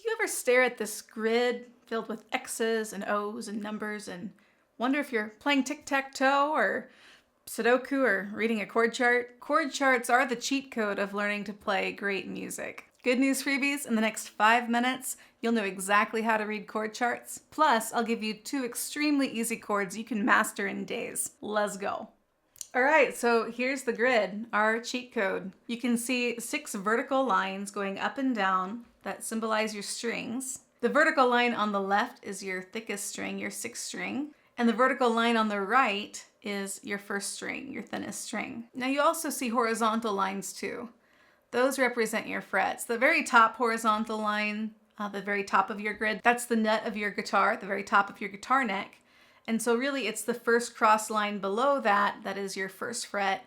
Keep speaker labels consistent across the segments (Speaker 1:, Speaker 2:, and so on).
Speaker 1: Do you ever stare at this grid filled with X's and O's and numbers and wonder if you're playing tic-tac-toe or Sudoku or reading a chord chart? Chord charts are the cheat code of learning to play great music. Good news freebies, in the next 5 minutes, you'll know exactly how to read chord charts. Plus, I'll give you 2 extremely easy chords you can master in days. Let's go. All right, so here's the grid, our cheat code. You can see 6 vertical lines going up and down that symbolize your strings. The vertical line on the left is your thickest string, your 6th string, and the vertical line on the right is your 1st string, your thinnest string. Now you also see horizontal lines too. Those represent your frets. The very top horizontal line, the very top of your grid, that's the nut of your guitar, the very top of your guitar neck. And so really it's the first cross line below that is your 1st fret.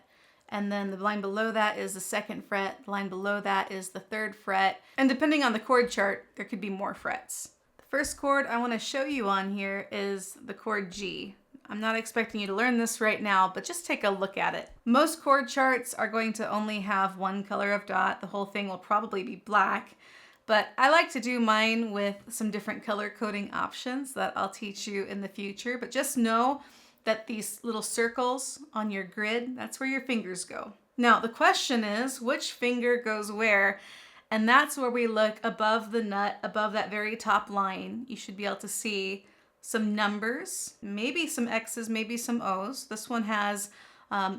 Speaker 1: And then the line below that is the 2nd fret. The line below that is the 3rd fret. And depending on the chord chart, there could be more frets. The first chord I want to show you on here is the chord G. I'm not expecting you to learn this right now, but just take a look at it. Most chord charts are going to only have one color of dot. The whole thing will probably be black. But I like to do mine with some different color coding options that I'll teach you in the future. But just know that these little circles on your grid, that's where your fingers go. Now, the question is, which finger goes where? And that's where we look above the nut, above that very top line. You should be able to see some numbers, maybe some X's, maybe some O's. This one has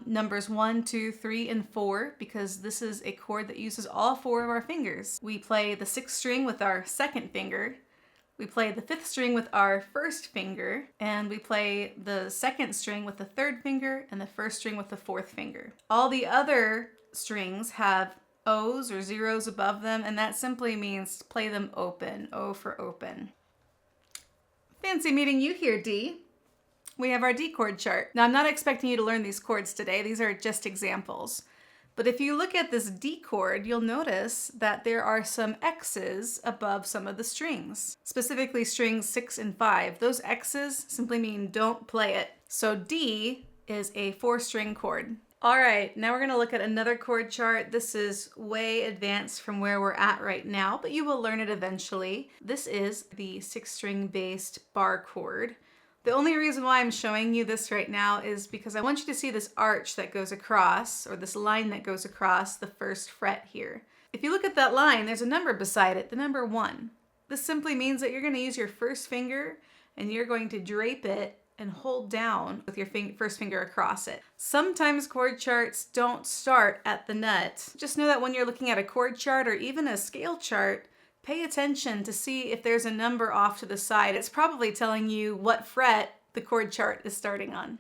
Speaker 1: numbers 1, 2, 3, and 4 because this is a chord that uses all 4 of our fingers. We play the 6th string with our 2nd finger. We play the 5th string with our 1st finger, and we play the 2nd string with the 3rd finger and the 1st string with the 4th finger. All the other strings have O's or zeros above them, and that simply means play them open, O for open. Fancy meeting you here, D. We have our D chord chart. Now, I'm not expecting you to learn these chords today. These are just examples. But if you look at this D chord, you'll notice that there are some X's above some of the strings, specifically strings 6 and 5. Those X's simply mean don't play it. So D is a 4-string chord. All right, now we're gonna look at another chord chart. This is way advanced from where we're at right now, but you will learn it eventually. This is the 6-string based bar chord. The only reason why I'm showing you this right now is because I want you to see this arch that goes across, or this line that goes across the 1st fret here. If you look at that line, there's a number beside it, the number 1. This simply means that you're going to use your 1st finger and you're going to drape it and hold down with your 1st finger across it. Sometimes chord charts don't start at the nut. Just know that when you're looking at a chord chart or even a scale chart, pay attention to see if there's a number off to the side. It's probably telling you what fret the chord chart is starting on.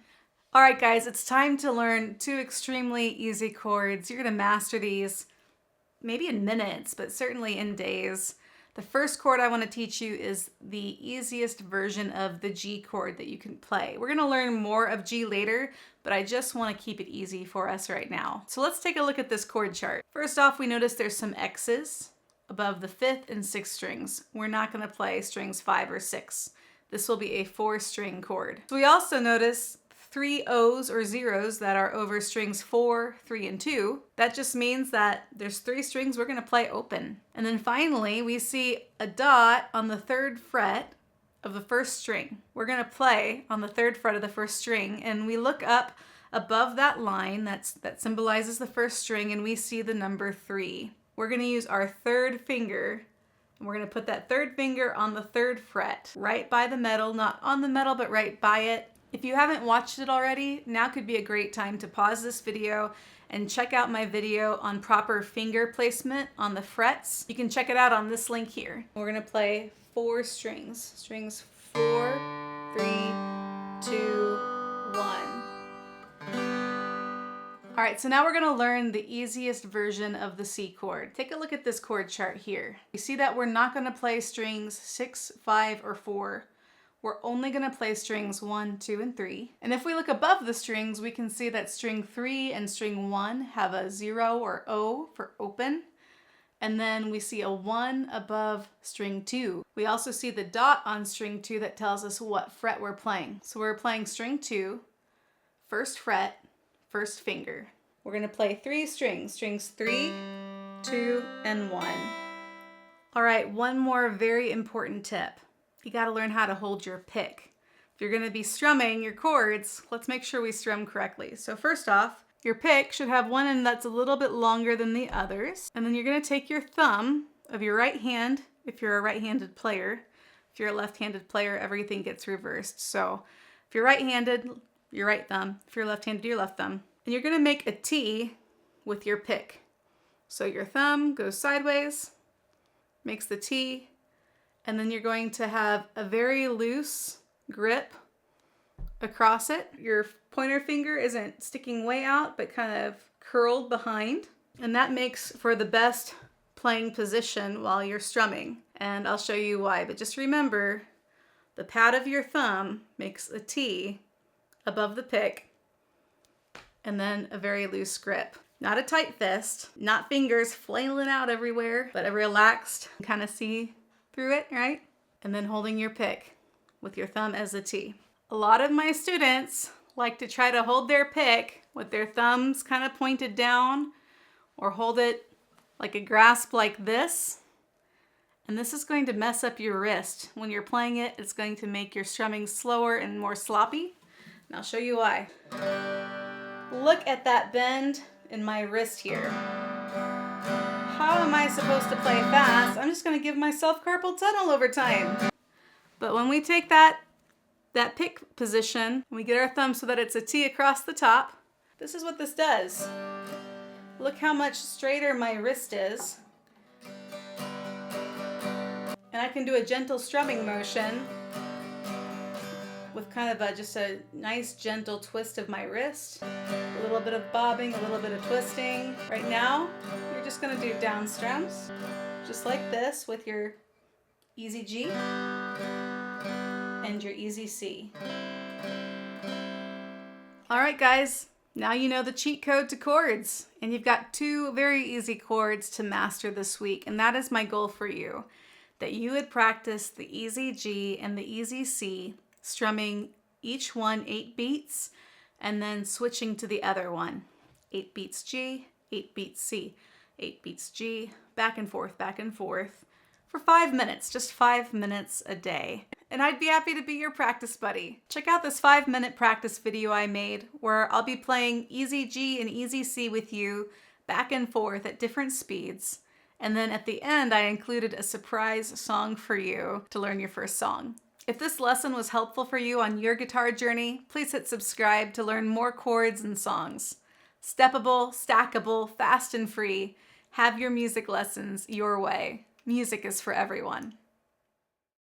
Speaker 1: All right, guys, it's time to learn 2 extremely easy chords. You're gonna master these maybe in minutes, but certainly in days. The first chord I want to teach you is the easiest version of the G chord that you can play. We're gonna learn more of G later, but I just want to keep it easy for us right now. So let's take a look at this chord chart. First off, we notice there's some X's above the 5th and 6th strings. We're not going to play strings 5 or 6. This will be a 4-string chord. So we also notice 3 O's or zeros that are over strings 4, 3, and 2. That just means that there's 3 strings we're going to play open. And then finally, we see a dot on the 3rd fret of the 1st string. We're going to play on the 3rd fret of the 1st string, and we look up above that line that symbolizes the 1st string, and we see the number 3. We're going to use our 3rd finger, and we're going to put that 3rd finger on the 3rd fret, right by the metal, not on the metal, but right by it. If you haven't watched it already, now could be a great time to pause this video and check out my video on proper finger placement on the frets. You can check it out on this link here. We're going to play 4 strings. Strings 4, 3, 2, 1. All right, so now we're gonna learn the easiest version of the C chord. Take a look at this chord chart here. You see that we're not gonna play strings 6, 5, or 4. We're only gonna play strings 1, 2, and 3. And if we look above the strings, we can see that string 3 and string 1 have a 0 or O for open. And then we see a 1 above string 2. We also see the dot on string 2 that tells us what fret we're playing. So we're playing string 2, 1st fret, 1st finger. We're going to play 3 strings, strings 3, 2, and 1. All right, one more very important tip. You gotta learn how to hold your pick. If you're gonna be strumming your chords, let's make sure we strum correctly. So first off, your pick should have one end that's a little bit longer than the others. And then you're gonna take your thumb of your right hand, if you're a right-handed player. If you're a left-handed player, everything gets reversed. So if you're right-handed, your right thumb. If you're left-handed, your left thumb. And you're gonna make a T with your pick. So your thumb goes sideways, makes the T, and then you're going to have a very loose grip across it. Your pointer finger isn't sticking way out, but kind of curled behind. And that makes for the best playing position while you're strumming. And I'll show you why, but just remember, the pad of your thumb makes a T above the pick, and then a very loose grip. Not a tight fist, not fingers flailing out everywhere, but a relaxed, kind of see through it, right? And then holding your pick with your thumb as a T. A lot of my students like to try to hold their pick with their thumbs kind of pointed down, or hold it like a grasp like this. And this is going to mess up your wrist. When you're playing it, it's going to make your strumming slower and more sloppy. And I'll show you why. Look at that bend in my wrist here. How am I supposed to play fast? I'm just gonna give myself carpal tunnel over time. But when we take that pick position, we get our thumb so that it's a T across the top, this is what this does. Look how much straighter my wrist is. And I can do a gentle strumming motion with kind of just a nice gentle twist of my wrist. A little bit of bobbing, a little bit of twisting. Right now, you're just gonna do down strums, just like this with your easy G and your easy C. All right, guys, now you know the cheat code to chords, and you've got 2 very easy chords to master this week, and that is my goal for you, that you would practice the easy G and the easy C, strumming each one 8 beats, and then switching to the other one. 8 beats G, 8 beats C, 8 beats G, back and forth, for 5 minutes, just 5 minutes a day. And I'd be happy to be your practice buddy. Check out this 5-minute practice video I made where I'll be playing easy G and easy C with you back and forth at different speeds. And then at the end, I included a surprise song for you to learn your first song. If this lesson was helpful for you on your guitar journey, please hit subscribe to learn more chords and songs. Steppable, stackable, fast and free. Have your music lessons your way. Music is for everyone.